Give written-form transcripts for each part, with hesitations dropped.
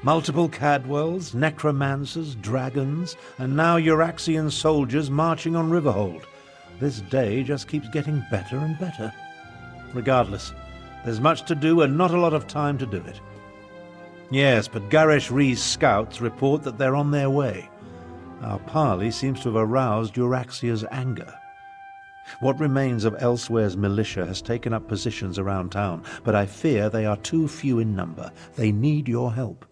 Multiple Cadwells, necromancers, dragons, and now Euraxian soldiers marching on Riverhold. This day just keeps getting better and better. Regardless, there's much to do and not a lot of time to do it. Yes, but Garish Rhee's scouts report that they're on their way. Our parley seems to have aroused Euraxia's anger. What remains of Elsweyr's militia has taken up positions around town, but I fear they are too few in number. They need your help.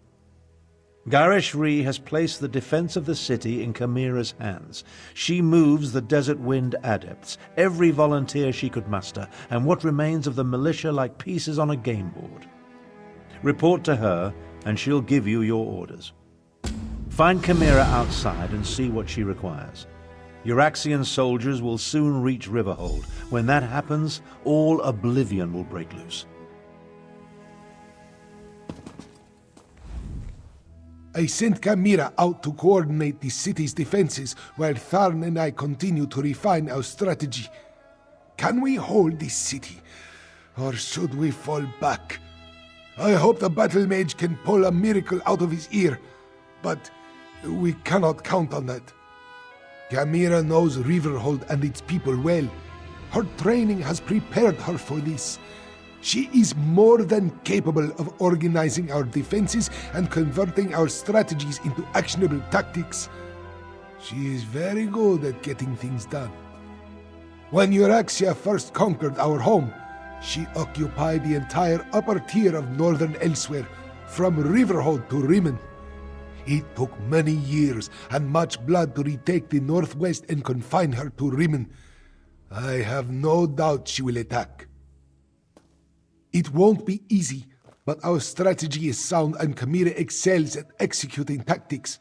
Garish Rhee has placed the defense of the city in Chimera's hands. She moves the Desert Wind adepts, every volunteer she could muster, and what remains of the militia like pieces on a game board. Report to her, and she'll give you your orders. Find Chimera outside and see what she requires. Euraxian soldiers will soon reach Riverhold. When that happens, all oblivion will break loose. I sent Chimera out to coordinate the city's defenses while Tharn and I continue to refine our strategy. Can we hold this city, or should we fall back? I hope the battle mage can pull a miracle out of his ear, but we cannot count on that. Chimera knows Riverhold and its people well. Her training has prepared her for this. She is more than capable of organizing our defenses and converting our strategies into actionable tactics. She is very good at getting things done. When Euraxia first conquered our home, she occupied the entire upper tier of northern Elsweyr, from Riverhold to Rimmen. It took many years and much blood to retake the northwest and confine her to Rimmen. I have no doubt she will attack. It won't be easy, but our strategy is sound and Chimera excels at executing tactics.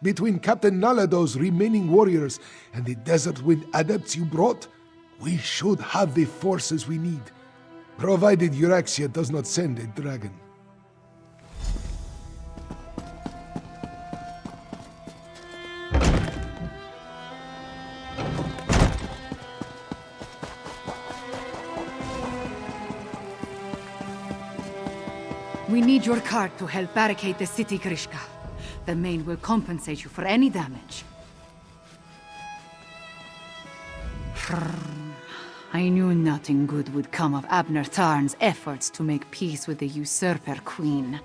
Between Captain Nalado's remaining warriors and the Desert Wind adepts you brought, we should have the forces we need, provided Euraxia does not send a dragon. We need your cart to help barricade the city, Grishka. The Main will compensate you for any damage. I knew nothing good would come of Abner Tharn's efforts to make peace with the usurper queen.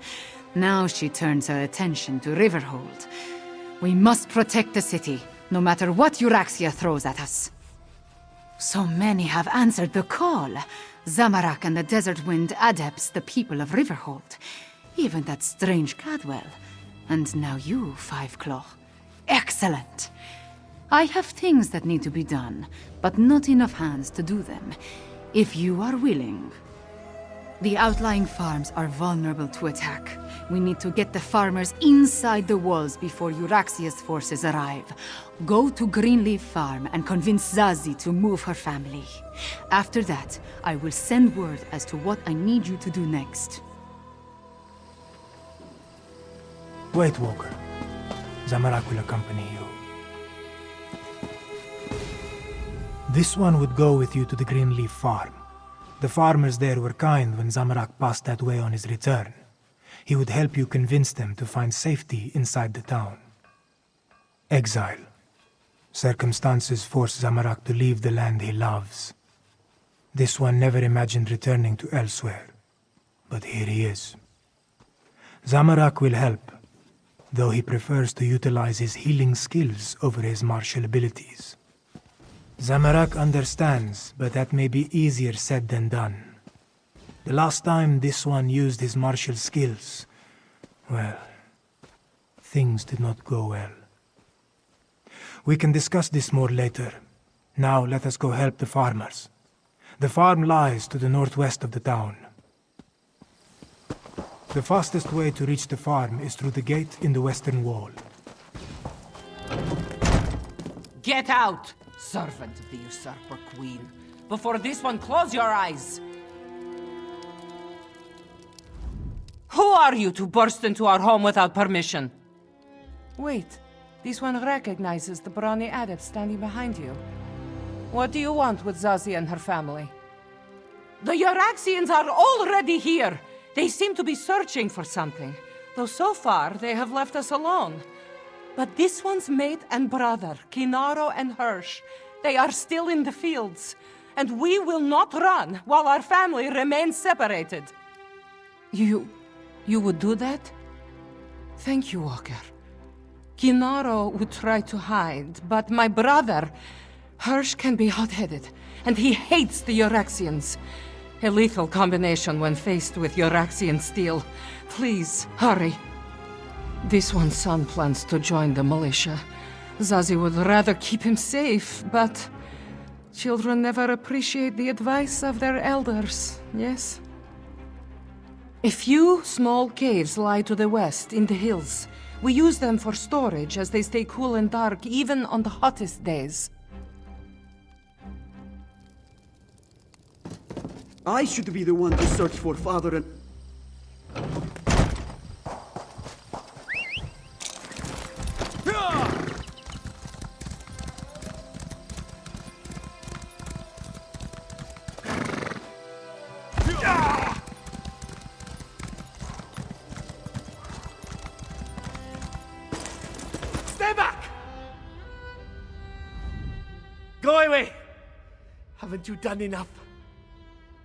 Now she turns her attention to Riverhold. We must protect the city, no matter what Euraxia throws at us. So many have answered the call. Zamorak and the Desert Wind adepts, the people of Riverhold. Even that strange Cadwell. And now you, Fiveclaw. Excellent! I have things that need to be done, but not enough hands to do them. If you are willing. The outlying farms are vulnerable to attack. We need to get the farmers inside the walls before Euraxia's forces arrive. Go to Greenleaf Farm and convince Zazie to move her family. After that, I will send word as to what I need you to do next. Wait, Walker. Zamorak will accompany you. This one would go with you to the Greenleaf Farm. The farmers there were kind when Zamorak passed that way on his return. He would help you convince them to find safety inside the town. Exile. Circumstances force Zamorak to leave the land he loves. This one never imagined returning to Elsweyr, but here he is. Zamorak will help, though he prefers to utilize his healing skills over his martial abilities. Zamorak understands, but that may be easier said than done. The last time this one used his martial skills, well, things did not go well. We can discuss this more later. Now let us go help the farmers. The farm lies to the northwest of the town. The fastest way to reach the farm is through the gate in the western wall. Get out, servant of the usurper queen. Before this one, close your eyes. Who are you to burst into our home without permission? Wait, this one recognizes the brawny adept standing behind you. What do you want with Zazie and her family? The Euraxians are already here! They seem to be searching for something. though so far they have left us alone. But this one's mate and brother, Kinaro and Hirsch, they are still in the fields, and we will not run while our family remains separated. You would do that? Thank you, Walker. Kinaro would try to hide, but my brother, Hirsch, can be hot-headed, and he hates the Euraxians. A lethal combination when faced with Euraxian steel. Please, hurry. This one's son plans to join the militia. Zazie would rather keep him safe, but children never appreciate the advice of their elders, yes? A few small caves lie to the west, in the hills. We use them for storage as they stay cool and dark, even on the hottest days. I should be the one to search for father and... Stay back! Go away! Haven't you done enough?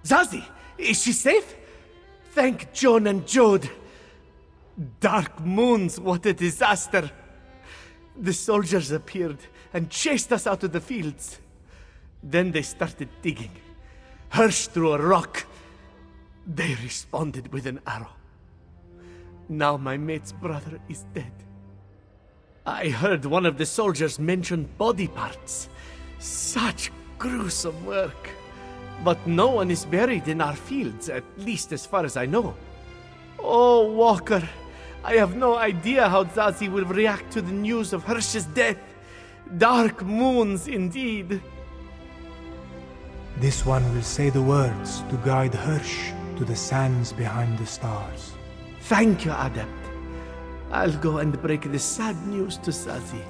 Zazie, is she safe? Thank John and Jode. Dark moons, what a disaster. The soldiers appeared and chased us out of the fields. Then they started digging. Hirsch threw a rock. They responded with an arrow. Now my mate's brother is dead. I heard one of the soldiers mention body parts. Such gruesome work. But no one is buried in our fields, at least as far as I know. Oh, Walker, I have no idea how Zazie will react to the news of Hirsch's death. Dark moons, indeed. This one will say the words to guide Hirsch to the sands behind the stars. Thank you, Adept. I'll go and break the sad news to Zazie.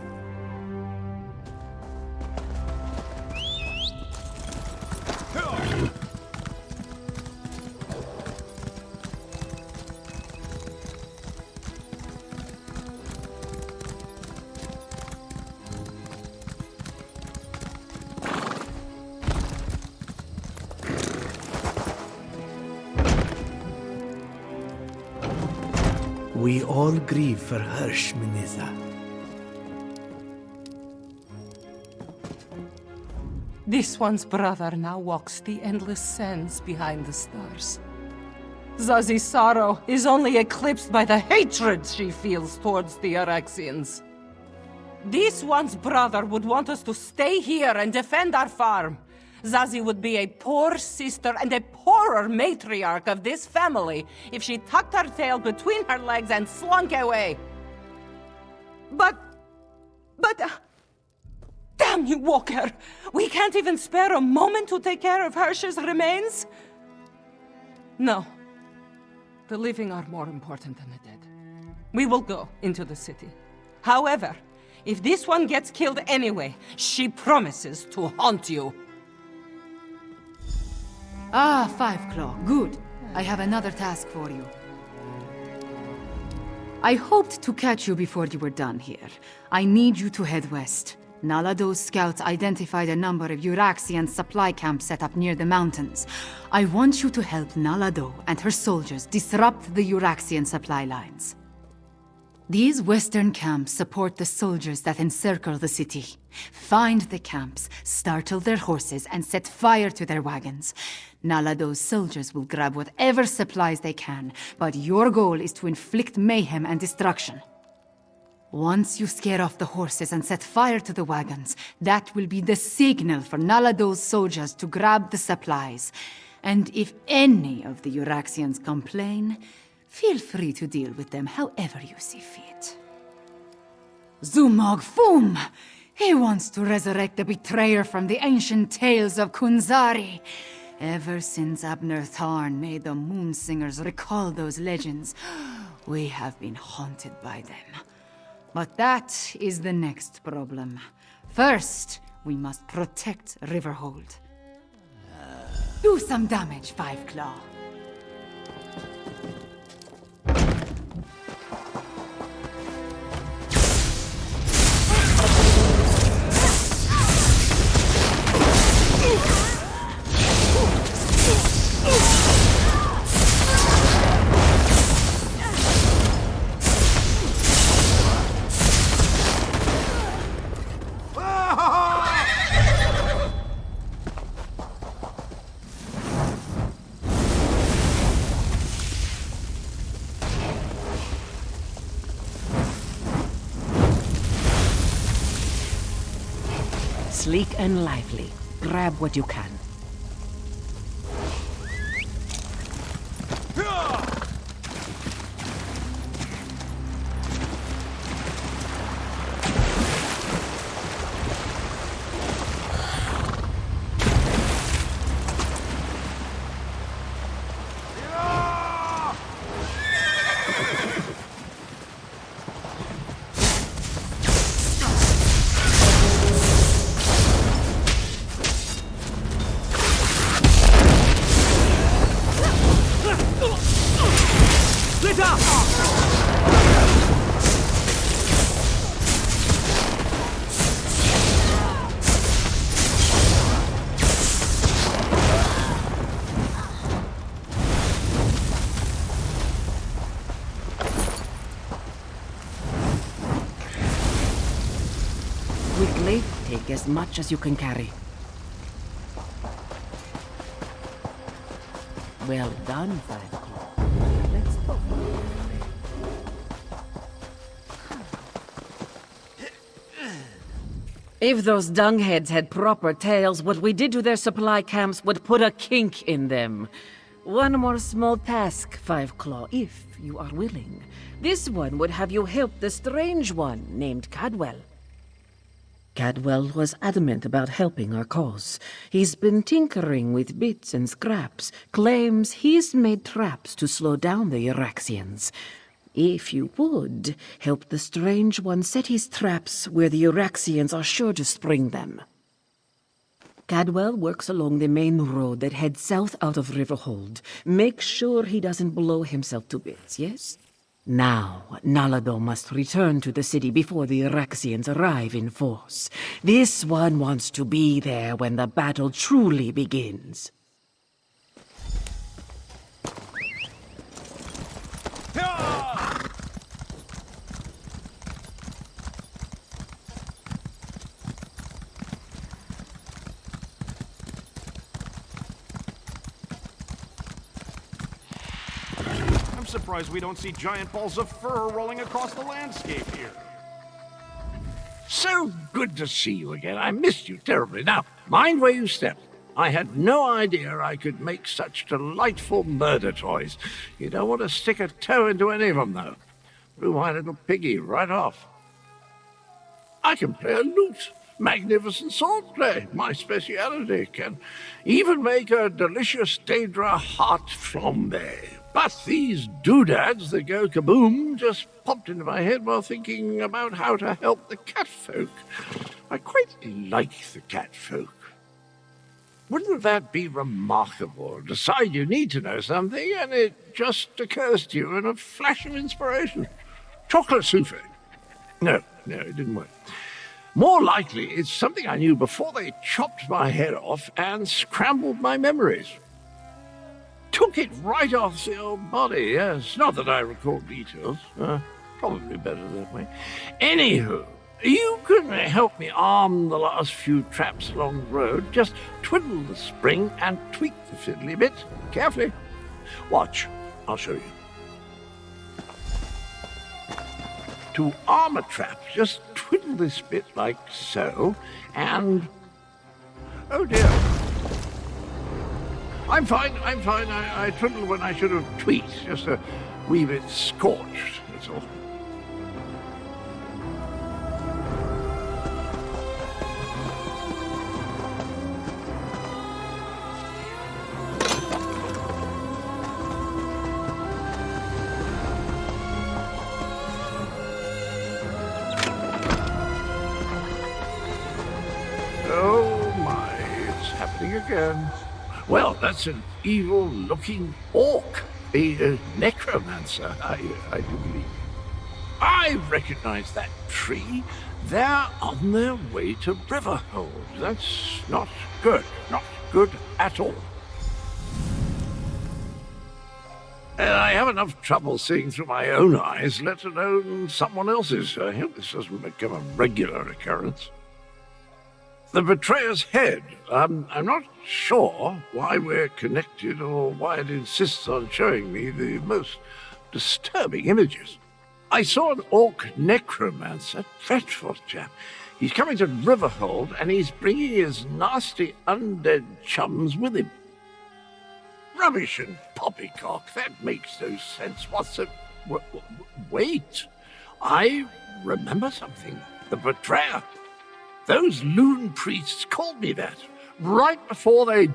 We all grieve for Hirsch, Miniza. This one's brother now walks the endless sands behind the stars. Zazie's sorrow is only eclipsed by the hatred she feels towards the Euraxians. This one's brother would want us to stay here and defend our farm. Zazie would be a poor sister and a poorer matriarch of this family if she tucked her tail between her legs and slunk away. But... damn you, Walker! We can't even spare a moment to take care of Hirsch's remains? No. The living are more important than the dead. We will go into the city. However, if this one gets killed anyway, she promises to haunt you. Ah, Five Claw, good. I have another task for you. I hoped to catch you before you were done here. I need you to head west. Nalado's scouts identified a number of Euraxian supply camps set up near the mountains. I want you to help Nalado and her soldiers disrupt the Euraxian supply lines. These western camps support the soldiers that encircle the city. Find the camps, startle their horses, and set fire to their wagons. Nalado's soldiers will grab whatever supplies they can, but your goal is to inflict mayhem and destruction. Once you scare off the horses and set fire to the wagons, that will be the signal for Nalado's soldiers to grab the supplies. And if any of the Euraxians complain, feel free to deal with them however you see fit. Zumog Fum! He wants to resurrect the betrayer from the ancient tales of Kunzari. Ever since Abner Tharn made the Moonsingers recall those legends, we have been haunted by them. But that is the next problem. First, we must protect Riverhold. Do some damage, Five Claw. sleek and lively. Grab what you can. Quickly, take as much as you can carry. Well done, 5 o'clock. Let's go. If those dungheads had proper tails, what we did to their supply camps would put a kink in them. One more small task, 5 Claw, if you are willing. This one would have you help the strange one named Cadwell. Cadwell was adamant about helping our cause. He's been tinkering with bits and scraps, claims he's made traps to slow down the Euraxians. If you would, help the strange one set his traps where the Euraxians are sure to spring them. Cadwell works along the main road that heads south out of Riverhold. Make sure he doesn't blow himself to bits, yes? Now, Nalado must return to the city before the Euraxians arrive in force. This one wants to be there when the battle truly begins. I'm surprised we don't see giant balls of fur rolling across the landscape here. So good to see you again. I missed you terribly. Now, mind where you step. I had no idea I could make such delightful murder toys. You don't want to stick a toe into any of them, though. Blew my little piggy right off. I can play a lute. Magnificent swordplay, my speciality. Can even make a delicious Daedra heart flambe. But these doodads that go kaboom just popped into my head while thinking about how to help the catfolk. I quite like the catfolk. Wouldn't that be remarkable? Decide you need to know something, and it just occurs to you in a flash of inspiration. Chocolate souffle. No, it didn't work. More likely, it's something I knew before they chopped my head off and scrambled my memories. Took it right off the old body, yes. Not that I recall details. Probably better that way. Anywho, you can help me arm the last few traps along the road. Just twiddle the spring and tweak the fiddly bit. Carefully. Watch. I'll show you. To arm a trap, just twiddle this bit like so, and... Oh dear. I'm fine. I twiddled when I should have tweaked. Just a wee bit scorched, that's all. Oh my, it's happening again. Well, that's an evil-looking orc, a necromancer, I do believe. I recognize that tree. They're on their way to Riverhold. That's not good at all. And I have enough trouble seeing through my own eyes, let alone someone else's. I hope this doesn't become a regular occurrence. The betrayer's head. I'm not sure why we're connected or why it insists on showing me the most disturbing images. I saw an orc necromancer, dreadful chap. He's coming to Riverhold, and he's bringing his nasty undead chums with him. Rubbish and poppycock, that makes no sense. What's the... Wait, I remember something. The betrayer. Those loon priests called me that, right before they...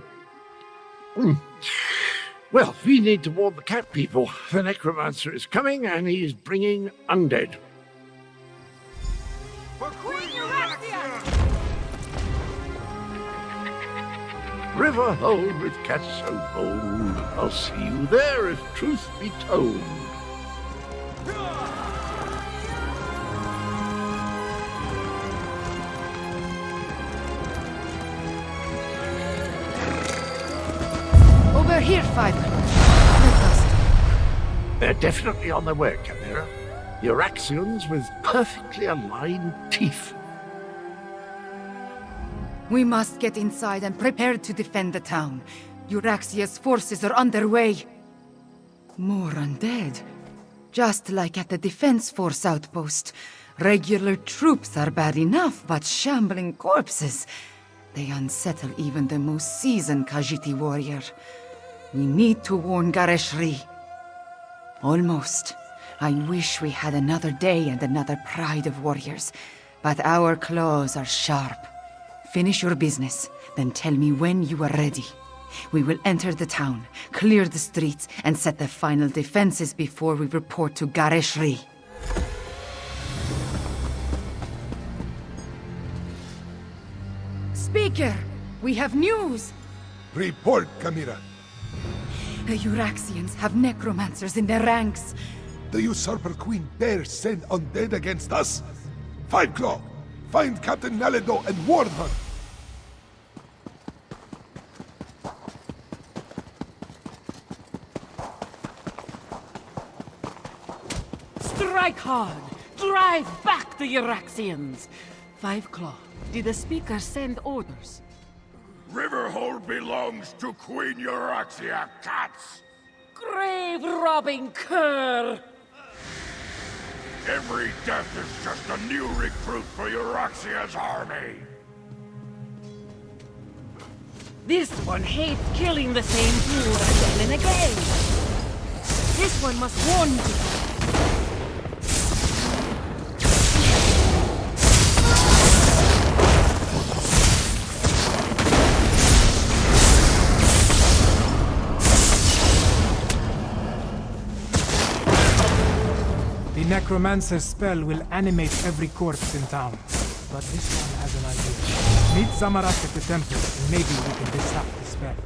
Well, we need to warn the cat people. The necromancer is coming, and he's bringing undead. For Queen Euraxia! Riverhold with cats so bold, I'll see you there if truth be told. Over here, Five. Let us. They're definitely on their way, Chimera. Euraxians with perfectly aligned teeth. We must get inside and prepare to defend the town. Euraxia's forces are underway. More undead. Just like at the Defense Force outpost. Regular troops are bad enough, but shambling corpses. They unsettle even the most seasoned Khajiiti warrior. We need to warn Gareshri. Almost. I wish we had another day and another pride of warriors, but our claws are sharp. Finish your business, then tell me when you are ready. We will enter the town, clear the streets, and set the final defenses before we report to Gareshri. Speaker, we have news! Report, Chimera. The Euraxians have necromancers in their ranks. The usurper queen dare send undead against us? Five Claw, find Captain Naledo and warn her. Strike hard! Drive back the Euraxians! Five Claw, did the speaker send orders? Riverhold belongs to Queen Euraxia, cats! Grave-robbing cur! Every death is just a new recruit for Euraxia's army! This one hates killing the same fool again and again! This one must warn you! The necromancer's spell will animate every corpse in town. But this one has an idea. Meet Zamarak at the temple, and maybe we can disrupt the spell.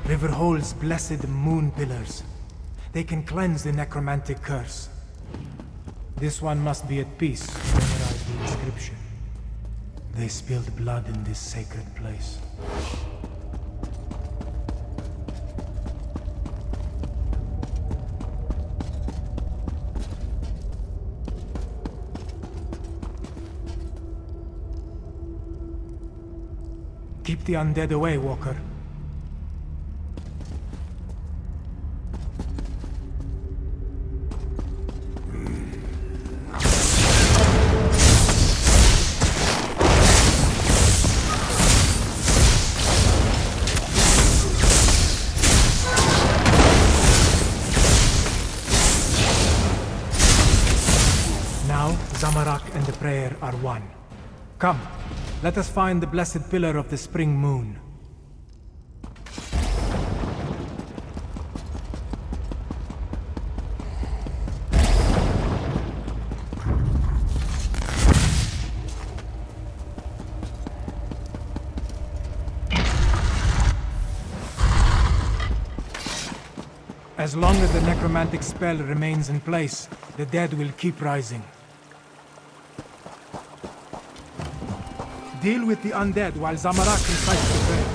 Riverhold's blessed moon pillars. They can cleanse the necromantic curse. This one must be at peace to memorize the inscription. They spilled blood in this sacred place. Keep the undead away, Walker. Zamarak and the prayer are one. Come, let us find the blessed pillar of the spring moon. As long as the necromantic spell remains in place, the dead will keep rising. Deal with the undead while Zamarak recites the prayer.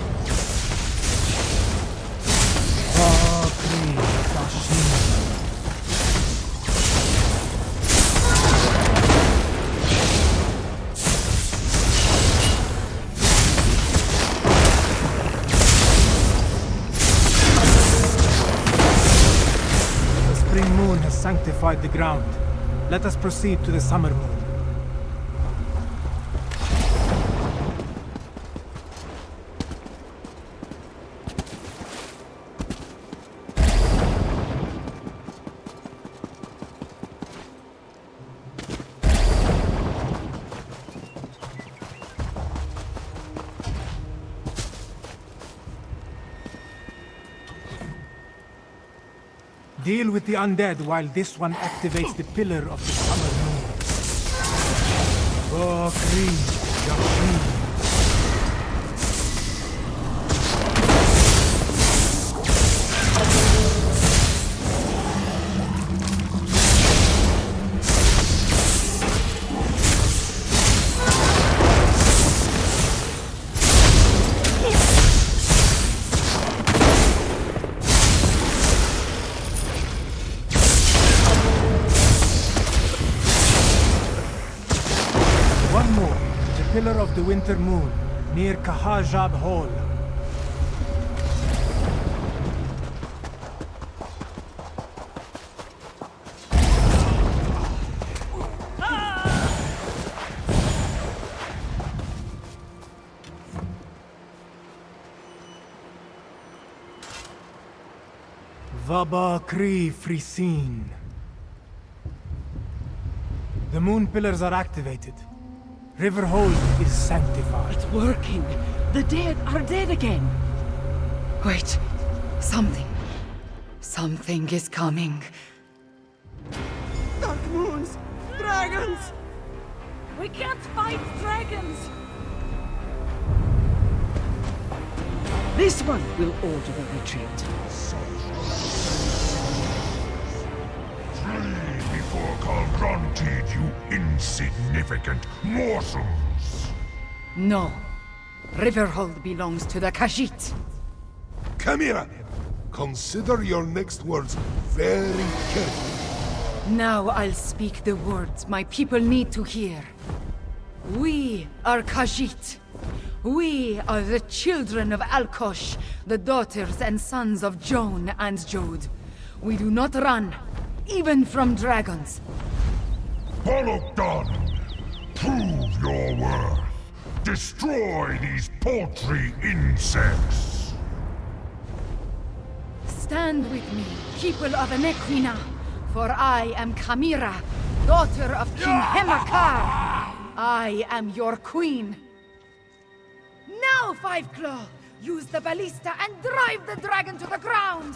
sanctified the ground. Let us proceed to the summer moon. Deal with the undead while this one activates the pillar of the summer moon. Bakri, Yashin. Pillar of the winter moon, near Kahajab Hall. Vabakri Frisin. The moon pillars are activated. Riverhold is sanctified. It's working. The dead are dead again. Wait. Something is coming. Dark moons! Dragons! We can't fight dragons! This one will order the retreat. Flee before confronted, you insignificant morsels! No. Riverhold belongs to the Khajiit. Chimera, consider your next words very carefully. Now I'll speak the words my people need to hear. We are Khajiit. We are the children of Alkosh, the daughters and sons of Joan and Jode. We do not run, even from dragons. Bolokdan, prove your worth. Destroy these paltry insects. Stand with me, people of Anequina, for I am Chimera, daughter of King Hemakar. I am your queen. Now, Five Claw! Use the ballista and drive the dragon to the ground!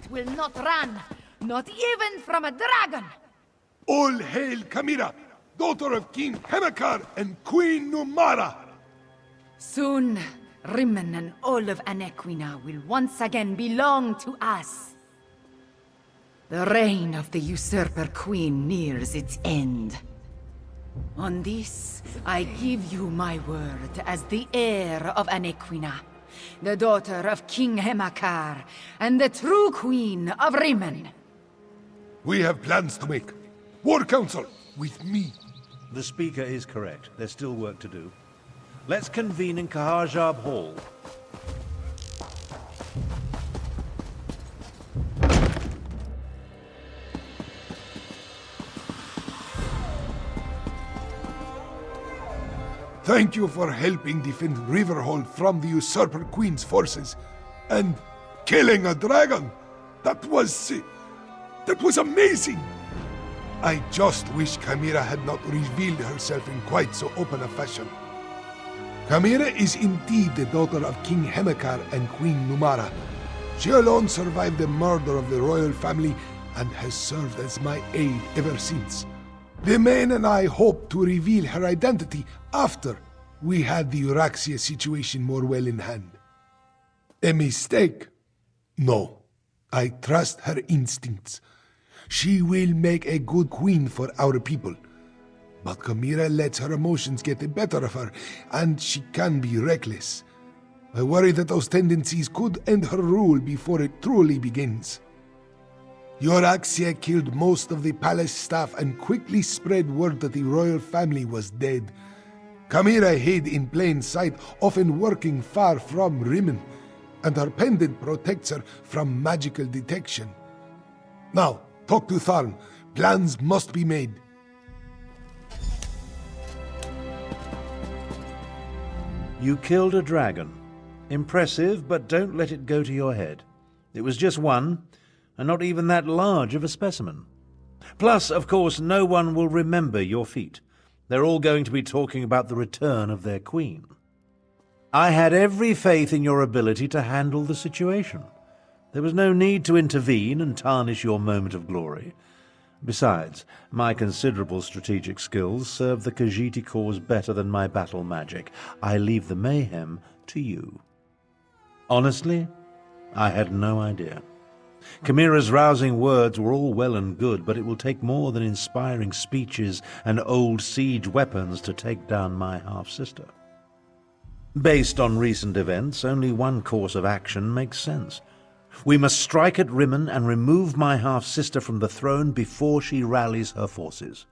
Will not run, not even from a dragon! All hail Chimera, daughter of King Hemakar and Queen Numara! Soon, Rimmen and all of Anequina will once again belong to us. The reign of the usurper queen nears its end. On this, I give you my word as the heir of Anequina, the daughter of King Hemakar, and the true queen of Rimmen. We have plans to make. War Council, with me. The speaker is correct. There's still work to do. Let's convene in Kahajab Hall. Thank you for helping defend Riverhold from the Usurper Queen's forces. And killing a dragon! That was amazing! I just wish Chimera had not revealed herself in quite so open a fashion. Chimera is indeed the daughter of King Hemekar and Queen Numara. She alone survived the murder of the royal family and has served as my aide ever since. The men and I hope to reveal her identity after we had the Euraxia situation more well in hand. A mistake? No. I trust her instincts. She will make a good queen for our people. But Chimera lets her emotions get the better of her, and she can be reckless. I worry that those tendencies could end her rule before it truly begins. Euraxia killed most of the palace staff and quickly spread word that the royal family was dead. Chimera hid in plain sight, often working far from Rimmon, and her pendant protects her from magical detection. Now, talk to Tharn. Plans must be made. You killed a dragon. Impressive, but don't let it go to your head. It was just one, and not even that large of a specimen. Plus, of course, no one will remember your feat. They're all going to be talking about the return of their queen. I had every faith in your ability to handle the situation. There was no need to intervene and tarnish your moment of glory. Besides, my considerable strategic skills serve the Khajiit cause better than my battle magic. I leave the mayhem to you. Honestly, I had no idea. Chimera's rousing words were all well and good, but it will take more than inspiring speeches and old siege weapons to take down my half-sister. Based on recent events, only one course of action makes sense. We must strike at Rimmon and remove my half-sister from the throne before she rallies her forces.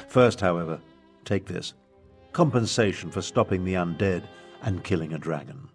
First, however, take this. Compensation for stopping the undead and killing a dragon.